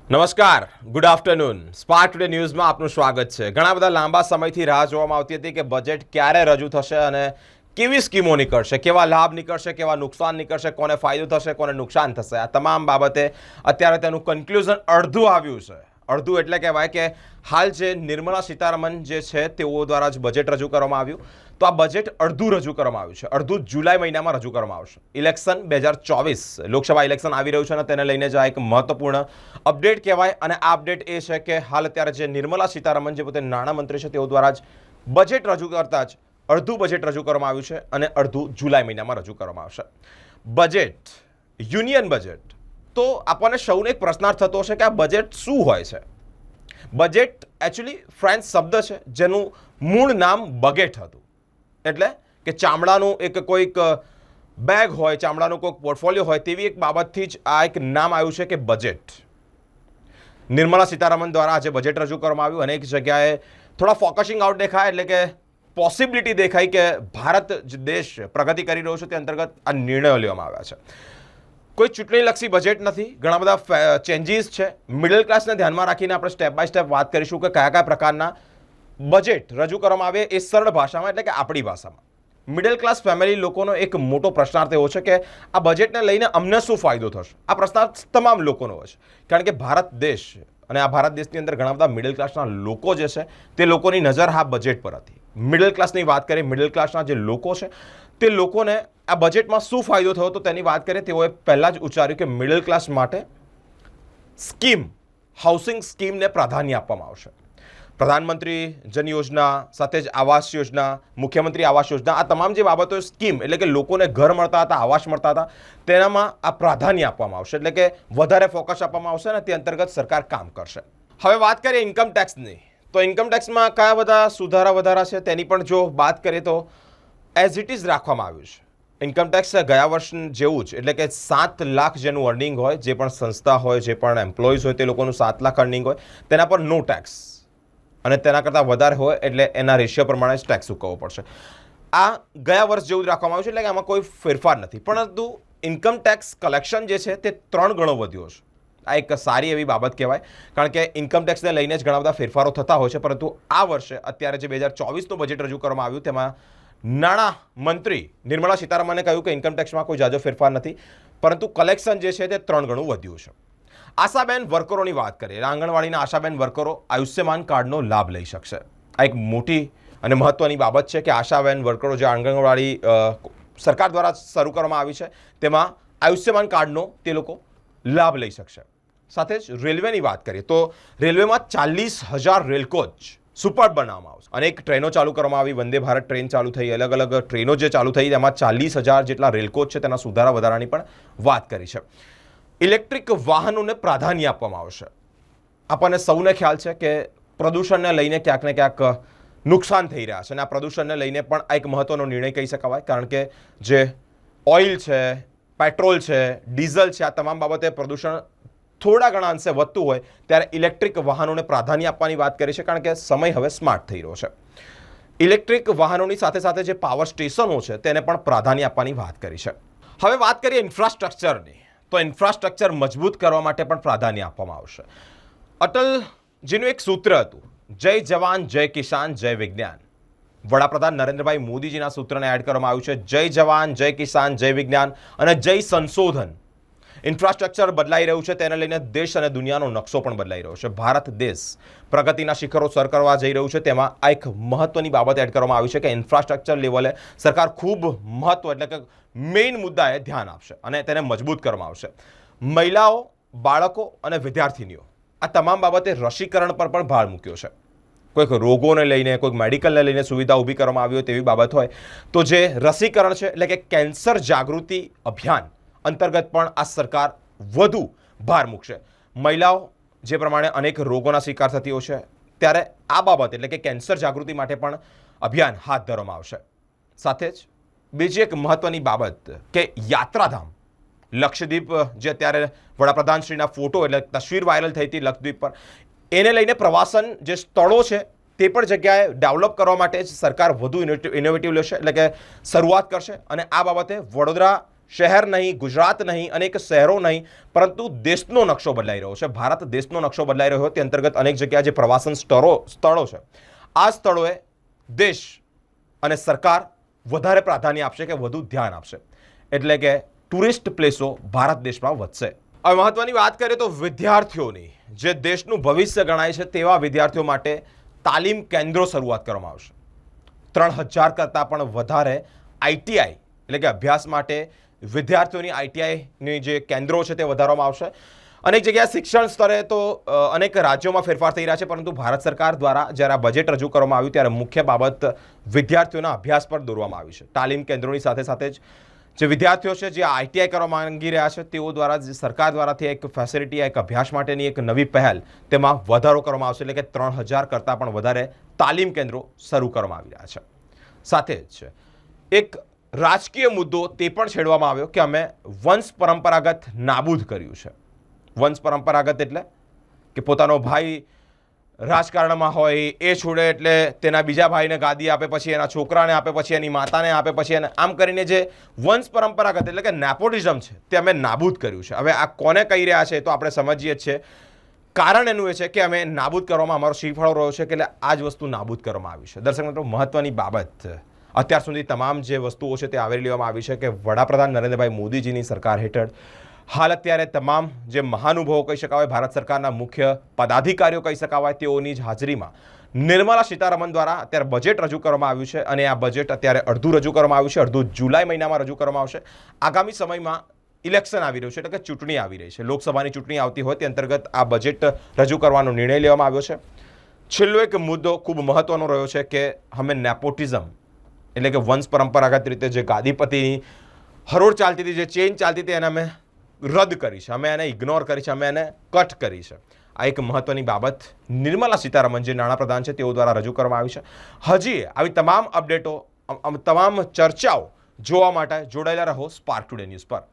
નમસ્કાર, good afternoon. Spark today ન્યૂઝમાં આપનું સ્વાગત છે. ઘણા બધા લાંબા સમયથી રાહ જોવામાં આવતી હતી કે બજેટ ક્યારે રજૂ થશે અને કેવી સ્કીમો નીકળશે, કેવા લાભ નીકળશે, કેવા નુકસાન નીકળશે, કોને ફાયદો થશે, કોને નુકસાન થશે. આ તમામ બાબતે અત્યારે તેનું કન્ક્લુઝન અડધું આવ્યું છે. અડધું એટલે કહેવાય કે હાલ જે નિર્મલા સીતારમણ જે છે તેઓ દ્વારા જ બજેટ રજૂ કરવામાં આવ્યું. તો આ બજેટ અડધું રજૂ કરવામાં આવ્યું છે. અડધું જુલાઈ મહિનામાં રજૂ કરવામાં આવશે. ઇલેક્શન 2024 લોકસભા ઇલેક્શન આવી રહ્યું છે અને તેને લઈને જ આ એક મહત્વપૂર્ણ અપડેટ કહેવાય. અને આ અપડેટ એ છે કે હાલ અત્યારે જે નિર્મલા સીતારમણ જે પોતે નાણામંત્રી છે તેઓ દ્વારા જ બજેટ રજૂ કરતા જ અડધું બજેટ રજૂ કરવામાં આવ્યું છે અને અડધું જુલાઈ મહિનામાં રજૂ કરવામાં આવશે. Budget, union budget. તો આપણને સૌને એક પ્રશ્નાર્થ થતો હશે કે આ બજેટ શું હોય છે. બજેટ એકચ્યુઅલી ફ્રેન્ચ શબ્દ છે જેનું મૂળ નામ બગેટ હતું. એટલે કે ચામડાનું એક કોઈક બેગ હોય, ચામડાનું કોઈક પોર્ટફોલિયો હોય તેવી એક બાબતથી જ આ એક નામ આવ્યું છે કે બજેટ. નિર્મલા સીતારમણ દ્વારા આજે બજેટ રજૂ કરવામાં આવ્યું. અનેક જગ્યાએ થોડા ફોકસિંગ આઉટ દેખાય, એટલે કે પોસિબિલિટી દેખાય કે ભારત જે દેશ પ્રગતિ કરી રહ્યો છે તે અંતર્ગત આ નિર્ણયો લેવામાં આવ્યા છે. કોઈ ચૂંટણીલક્ષી બજેટ નથી, ઘણા બધા ચેન્જીસ છે. મિડલ ક્લાસને ધ્યાનમાં રાખીને આપણે સ્ટેપ બાય સ્ટેપ વાત કરીશું કે કયા કયા પ્રકારના બજેટ રજૂ કરવામાં આવે એ સરળ ભાષામાં, એટલે કે આપણી ભાષામાં. મિડલ ક્લાસ ફેમિલી લોકોનો એક મોટો પ્રશ્નાર્થ એવો છે કે આ બજેટને લઈને અમને શું ફાયદો થશે. આ પ્રશ્નાર્થ તમામ લોકોનો હોય છે, કારણ કે ભારત દેશ અને આ ભારત દેશની અંદર ઘણા બધા મિડલ ક્લાસના લોકો જે છે તે લોકોની નજર આ બજેટ પર હતી. મિડલ ક્લાસની વાત કરીએ, મિડલ ક્લાસના જે લોકો છે તે લોકોને આ બજેટમાં શું ફાયદો થયો તો તેની વાત કરીએ. તેઓએ પહેલાં જ ઉચ્ચાર્યું કે મિડલ ક્લાસ માટે સ્કીમ, હાઉસિંગ સ્કીમને પ્રાધાન્ય આપવામાં આવશે. પ્રધાનમંત્રી જન યોજના, સાથે જ આવાસ યોજના, મુખ્યમંત્રી આવાસ યોજના, આ તમામ જે બાબતો સ્કીમ, એટલે કે લોકોને ઘર મળતા હતા, આવાસ મળતા હતા, તેનામાં આ પ્રાધાન્ય આપવામાં આવશે. એટલે કે વધારે ફોકસ આપવામાં આવશે અને તે અંતર્ગત સરકાર કામ કરશે. હવે વાત કરીએ ઇન્કમ ટેક્સની. તો ઇન્કમ ટેક્સમાં કયા બધા સુધારા વધારા છે તેની પણ જો વાત કરીએ તો એઝ ઇટ ઇઝ રાખવામાં આવ્યું છે. ઇન્કમ ટેક્સ ગયા વર્ષ જેવું જ, એટલે કે 7 લાખ જેનું અર્નિંગ હોય, જે પણ સંસ્થા હોય, જે પણ એમ્પ્લોઈઝ હોય તે લોકોનું 7 લાખ અર્નિંગ હોય તેના પર નો ટેક્સ, અને તેના કરતાં વધારે હોય એટલે એના રેશિયો પ્રમાણે જ ટેક્સ ચૂકવવો પડશે. આ ગયા વર્ષ જેવું જ રાખવામાં આવ્યું છે, એટલે કે આમાં કોઈ ફેરફાર નથી. પરંતુ ઇન્કમ ટેક્સ કલેક્શન જે છે તે 3 ગણો વધ્યો છે. આ એક સારી એવી બાબત કહેવાય, કારણ કે ઇન્કમ ટેક્સને લઈને જ ઘણા બધા ફેરફારો થતા હોય છે. પરંતુ આ વર્ષે અત્યારે જે 2024નું બજેટ રજૂ કરવામાં આવ્યું તેમાં નાણાં મંત્રી નિર્મલા સીતારમણે કહ્યું કે ઇન્કમ ટેક્સમાં કોઈ જાજો ફેરફાર નથી, પરંતુ કલેક્શન જે છે તે 3 ગણું વધ્યું છે. આશાબેન વર્કરોની વાત કરીએ. આંગણવાડીના આશાબેન વર્કરો આયુષ્યમાન કાર્ડનો લાભ લઈ શકશે. આ એક મોટી અને મહત્વની બાબત છે કે આશાબેન વર્કરો જે આંગણવાડી સરકાર દ્વારા શરૂ કરવામાં આવી છે તેમાં આયુષ્યમાન કાર્ડનો તે લોકો લાભ લઈ શકશે. સાથે જ રેલવેની વાત કરીએ તો રેલવેમાં 40,000 રેલ કોચ સુપર બનાવવામાં આવશે. અનેક ટ્રેનો ચાલુ કરવામાં આવી, વંદે ભારત ટ્રેન ચાલુ થઈ, અલગ અલગ ટ્રેનો જે ચાલુ થઈ તેમાં 40,000 જેટલા રેલ કોચ છે તેના સુધારા વધારાની પણ વાત કરી છે. ઇલેક્ટ્રિક વાહનોને પ્રાધાન્ય આપવામાં આવશે. આપણને સૌને ખ્યાલ છે કે પ્રદૂષણને લઈને ક્યાંક ને ક્યાંક નુકસાન થઈ રહ્યા છે અને આ પ્રદૂષણને લઈને પણ આ એક મહત્વનો નિર્ણય કહી શકાય, કારણ કે જે ઓઇલ છે, પેટ્રોલ છે, ડીઝલ છે, આ તમામ બાબતે પ્રદૂષણ થોડા ઘણા અંશે વધતું હોય ત્યારે ઇલેક્ટ્રિક વાહનોને પ્રાધાન્ય આપવાની વાત કરી છે, કારણ કે સમય હવે સ્માર્ટ થઈ રહ્યો છે. ઇલેક્ટ્રિક વાહનોની સાથે સાથે જે પાવર સ્ટેશનો છે તેને પણ પ્રાધાન્ય આપવાની વાત કરી છે. હવે વાત કરીએ ઇન્ફ્રાસ્ટ્રક્ચરની. તો ઇન્ફ્રાસ્ટ્રક્ચર મજબૂત કરવા માટે પણ પ્રાધાન્ય આપવામાં આવશે. અટલજીનું એક સૂત્ર હતું, જય જવાન, જય કિસાન, જય વિજ્ઞાન. વડાપ્રધાન નરેન્દ્રભાઈ મોદીજીના સૂત્રને એડ કરવામાં આવ્યું છે, જય જવાન, જય કિસાન, જય વિજ્ઞાન અને જય સંશોધન. ઇન્ફ્રાસ્ટ્રક્ચર બદલાઈ રહ્યું છે, તેને લઈને દેશ અને દુનિયાનો નકશો પણ બદલાઈ રહ્યો છે. ભારત દેશ પ્રગતિના શિખરો સર કરવા જઈ રહ્યું છે, તેમાં આ એક મહત્વની બાબત એડ કરવામાં આવી છે કે ઇન્ફ્રાસ્ટ્રક્ચર લેવલે સરકાર ખૂબ મહત્વ, એટલે કે મેઇન મુદ્દાએ ધ્યાન આપશે અને તેને મજબૂત કરવામાં આવશે. મહિલાઓ, બાળકો અને વિદ્યાર્થીનીઓ, આ તમામ બાબતે રસીકરણ પર પણ ભાર મૂક્યો છે. કોઈક રોગોને લઈને, કોઈક મેડિકલને લઈને સુવિધા ઊભી કરવામાં આવી હોય તેવી બાબત હોય તો જે રસીકરણ છે, એટલે કે કેન્સર જાગૃતિ અભિયાન અંતર્ગત પણ આ સરકાર વધુ ભાર મૂકશે. મહિલાઓ જે પ્રમાણે અનેક રોગોના શિકાર થતી હોય છે ત્યારે આ બાબત, એટલે કે કેન્સર જાગૃતિ માટે પણ અભિયાન હાથ ધરવામાં આવશે. સાથે જ બીજી એક મહત્વની બાબત કે યાત્રાધામ લક્ષદ્વીપ, જે અત્યારે વડાપ્રધાનશ્રીના ફોટો એટલે તસવીર વાયરલ થઈ હતી લક્ષદ્વીપ પર, એને લઈને પ્રવાસન જે સ્થળો છે તે પણ જગ્યાએ ડેવલપ કરવા માટે જ સરકાર વધુ ઇનોવેટિવ લેશે, એટલે કે શરૂઆત કરશે. અને આ બાબતે વડોદરા શહેર નહીં, ગુજરાત નહીં, અનેક શહેરો નહીં, પરંતુ દેશનો નકશો બદલાઈ રહ્યો છે. ભારત દેશનો નકશો બદલાઈ રહ્યો તે અંતર્ગત અનેક જગ્યાએ જે પ્રવાસન સ્થળો છે, આ સ્થળોએ દેશ અને સરકાર વધારે પ્રાધાન્ય આપશે કે વધુ ધ્યાન આપશે, એટલે કે ટુરિસ્ટ પ્લેસો ભારત દેશમાં વધશે. હવે મહત્વની વાત કરીએ તો વિદ્યાર્થીઓની, જે દેશનું ભવિષ્ય ગણાય છે તેવા વિદ્યાર્થીઓ માટે તાલીમ કેન્દ્રો શરૂઆત કરવામાં આવશે. 3000 કરતાં પણ વધારે આઈટીઆઈ એટલે કે અભ્યાસ માટે વિદ્યાર્થીઓની આઈટીઆઈની જે કેન્દ્રો છે તે વધારવામાં આવશે. અનેક જગ્યાએ શિક્ષણ સ્તરે તો અનેક રાજ્યોમાં ફેરફાર થઈ રહ્યા છે, પરંતુ ભારત સરકાર દ્વારા જ્યારે આ બજેટ રજૂ કરવામાં આવ્યું ત્યારે મુખ્ય બાબત વિદ્યાર્થીઓના અભ્યાસ પર દોરવામાં આવી છે. તાલીમ કેન્દ્રોની સાથે સાથે જ જે વિદ્યાર્થીઓ છે જે આઈટીઆઈ કરવા માંગી રહ્યા છે તેઓ દ્વારા સરકાર દ્વારાથી એક ફેસિલિટી, એક અભ્યાસ માટેની એક નવી પહેલ, તેમાં વધારો કરવામાં આવશે, એટલે કે 3000 કરતાં પણ વધારે તાલીમ કેન્દ્રો શરૂ કરવામાં આવી રહ્યા છે. સાથે જ એક રાજકીય મુદ્દો તે પણ છેડવામાં આવ્યો કે અમે વંશ પરંપરાગત નાબૂદ કર્યું છે. વંશ પરંપરાગત એટલે કે પોતાનો ભાઈ રાજકારણમાં હોય, એ છોડે એટલે તેના બીજા ભાઈને ગાદી આપે, પછી એના છોકરાને આપે, પછી એની માતાને આપે, પછી એને આમ કરીને જે વંશ પરંપરાગત એટલે કે નેપોટિઝમ છે તે અમે નાબૂદ કર્યું છે. હવે આ કોને કહી રહ્યા છે તો આપણે સમજીએ જ છીએ. કારણ એનું એ છે કે અમે નાબૂદ કરવામાં અમારો શ્રીફળો રહ્યો છે કે આ જ વસ્તુ નાબૂદ કરવામાં આવી છે. દર્શક મિત્રો, મહત્વની બાબત, અત્યાર સુધી તમામ જે વસ્તુઓ છે તે આવરી લેવામાં આવી છે કે વડાપ્રધાન નરેન્દ્રભાઈ મોદીજીની સરકાર હેઠળ હાલ અત્યારે તમામ જે મહાનુભાવો કહી શકાય, ભારત સરકારના મુખ્ય પદાધિકારીઓ કહી શકાય, તેઓની જ હાજરીમાં નિર્મલા સીતારમણ દ્વારા અત્યારે બજેટ રજૂ કરવામાં આવ્યું છે. અને આ બજેટ અત્યારે અડધું રજૂ કરવામાં આવ્યું છે, અડધું જુલાઈ મહિનામાં રજૂ કરવામાં આવશે. આગામી સમયમાં ઇલેક્શન આવી રહ્યું છે, એટલે કે ચૂંટણી આવી રહી છે, લોકસભાની ચૂંટણી આવતી હોય તે અંતર્ગત આ બજેટ રજૂ કરવાનો નિર્ણય લેવામાં આવ્યો છે. છેલ્લો એક મુદ્દો ખૂબ મહત્વનો રહ્યો છે કે અમે નેપોટિઝમ એટલે કે વંશ પરંપરાગત રીતે જે ગાદીપતિની હરોળ ચાલતી હતી, જે ચેઇન ચાલતી હતી, એને અમે રદ કરી છે, અમે એને ઇગ્નોર કરી છે, અમે એને કટ કરી છે. આ એક મહત્વની બાબત નિર્મલા સીતારમણ જે નાણાપ્રધાન છે તેઓ દ્વારા રજૂ કરવામાં આવી છે. હજી આવી તમામ અપડેટો, તમામ ચર્ચાઓ જોવા માટે જોડાયેલા રહો સ્પાર્ક ટુડે ન્યૂઝ પર.